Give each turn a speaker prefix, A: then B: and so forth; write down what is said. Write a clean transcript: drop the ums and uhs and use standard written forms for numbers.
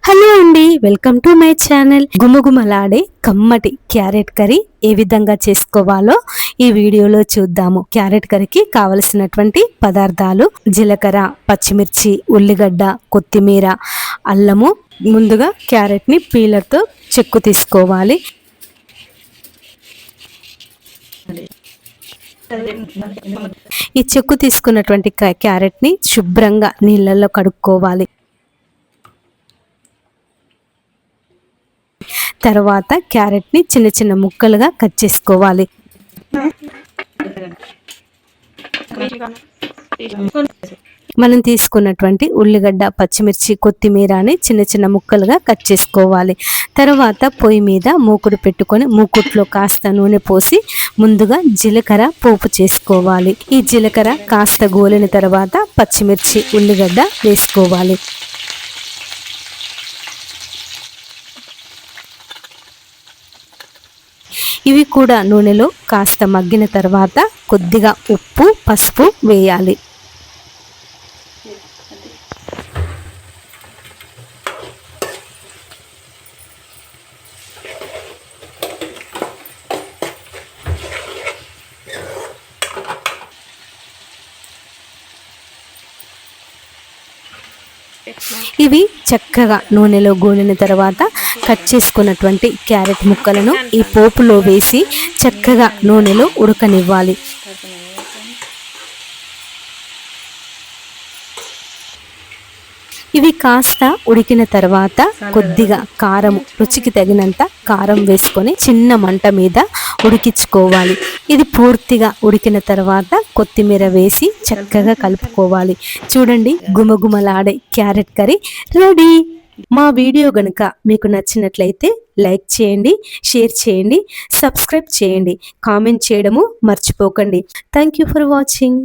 A: Hello అండి, welcome to my channel. గుమగుమలాడే కమ్మటి క్యారెట్ కర్రీ ఏ విధంగా చేసుకోవాలో ఈ వీడియోలో చూద్దాము. క్యారెట్ కర్రీకి కావలసినటువంటి పదార్థాలు: జీలకర్ర, పచ్చిమిర్చి, ఉల్లిగడ్డ, కొత్తిమీర, అల్లము. ముందుగా క్యారెట్ ని పీలర్తో చెక్కు తీసుకోవాలి. ఈ చెక్కు తీసుకున్నటువంటి క్యారెట్ ని శుభ్రంగా నీళ్ళల్లో కడుక్కోవాలి. తర్వాత క్యారెట్ ని చిన్న చిన్న ముక్కలుగా కట్ చేసుకోవాలి. మనం తీసుకున్నటువంటి ఉల్లిగడ్డ, పచ్చిమిర్చి, కొత్తిమీరని చిన్న చిన్న ముక్కలుగా కట్ చేసుకోవాలి. తర్వాత పొయ్యి మీద మూకుడు పెట్టుకొని మూకుట్లో కాస్త నూనె పోసి ముందుగా జీలకర్ర పోపు చేసుకోవాలి. ఈ జీలకర్ర కాస్త గోలిన తర్వాత పచ్చిమిర్చి, ఉల్లిగడ్డ వేసుకోవాలి. ఇవి కూడా నూనెలో కాస్త మగ్గిన తర్వాత కొద్దిగా ఉప్పు, పసుపు వేయాలి. ఇవి చక్కగా నూనెలో గోలిన తర్వాత కట్ చేసుకున్నటువంటి క్యారెట్ ముక్కలను ఈ పోపులో వేసి చక్కగా నూనెలో ఉడకనివ్వాలి. ఇవి కాస్త ఉడికిన తర్వాత కొద్దిగా కారం, రుచికి తగినంత కారం వేసుకొని చిన్న మంట మీద ఉడికించుకోవాలి. ఇది పూర్తిగా ఉడికిన తర్వాత కొత్తిమీర వేసి చక్కగా కలుపుకోవాలి. చూడండి, గుమగుమలాడే క్యారెట్ కర్రీ రెడీ. మా వీడియో గనుక మీకు నచ్చినట్లయితే లైక్ చేయండి, షేర్ చేయండి, సబ్స్క్రైబ్ చేయండి, కామెంట్ చేయడము మర్చిపోకండి. Thank you for watching.